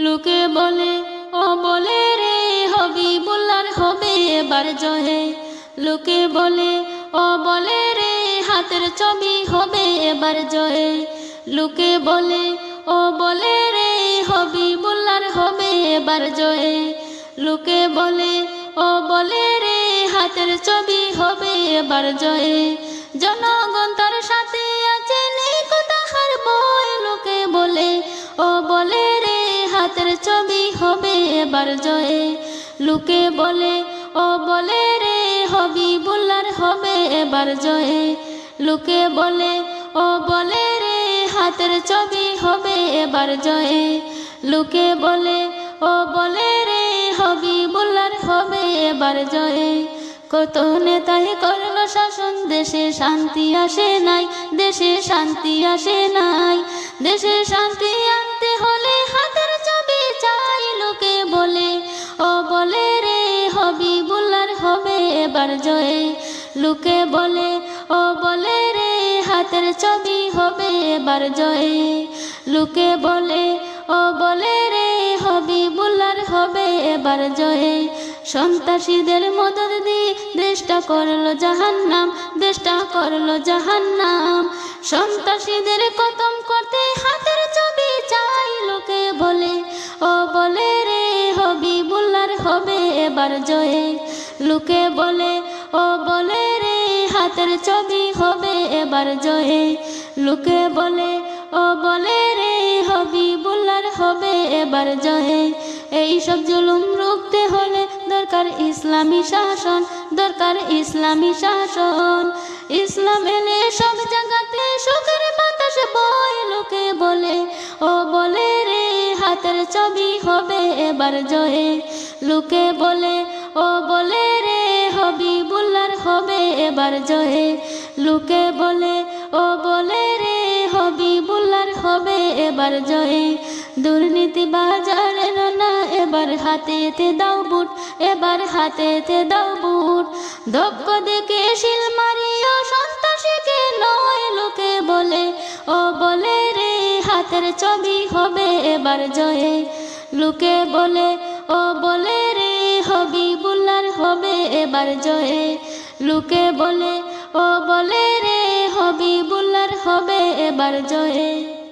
লোকে বলে ও বলে রে হবিবুল্লাহর হবে এবার জয়ে। লোকে বলে ও বলে রে হাতের ছবি হবে এবার জয়ে। লোকে বলে ও বলে রে হবিবুল্লাহর হবে এবার জয়ে। লোকে বলে ও বলে রে হাতের ছবি হবে এবার জয়ে। জনগণ তার সাথে আছে নেই কোথাকার ভয়। লোকে বলে ও বলে রে হাতের ছবি হবে এবার জয়ে। লোকে বলে ও বলে রে হবিবুল্লাহর হবে এবার জয়ে। লোকে বলে ও বলে রে হাতের ছবি হবে এবার জয়ে। লোকে বলে ও বলে রে হবিবুল্লাহর হবে এবার জয়ে। কত নেতাই করলো শাসন, দেশে শান্তি আসে নাই, দেশে শান্তি আসে নাই। দেশে শান্তি আনতে হলে হাতের ছবি চাই। লোকে বলে ও বলে রে হবিবুল্লাহর হবে এবার জয়ে। লোকে বলে ও বলে রে হাতের ছবি হবে এবার জয়ে। লোকে বলে ও বলে রে হবিবুল্লাহর হবে এবার জয়ে। সন্ত্রাসীদের মদদ দিয়ে দেশটা করলো জাহান্নাম, দেশটা করলো জাহান্নাম। সন্ত্রাসীদের খতম করতে হাতের ছবি চাই। লোকে বলে ও বলে রে হবিবুল্লাহর হবে এবার জয়ে। লোকে বলে ও বলে রে হাতের ছবি হবে এবার জয়ে। লোকে বলে ও বলে রে হবিবুল্লাহর হবে এবার জয়ে। এই সব জুলুম রুখতে হলে দরকার ইসলামী শাসন, দরকার ইসলামী শাসন। ইসলাম এলে সব জায়গাতে সুখের বাতাস বয়। লোকে বলে ও বলে রে হাতের ছবি হবে এবার জয়ে। লোকে বলে ও বলে রে হবিবুল্লাহর হবে এবার জয়ে। লোকে বলে ও বলে রে হবিবুল্লাহর হবে এবার জয়ে। দুর্নীতি বাজারে না এবার হাতেতে দাও বুট, এবার হাতেতে দাও বুট। দক্ষ দেখে শিল মারিও সন্ত্রাসীকে নয়। লোকে বলে ও বলে রে হাতের ছবি হবে এবার জয়ে। লোকে বলে ও বলে রে হবিবুল্লাহর হবে এবার জয়ে। লোকে বলে ও বলে রে হবিবুল্লাহর হবে এবার জয়ে।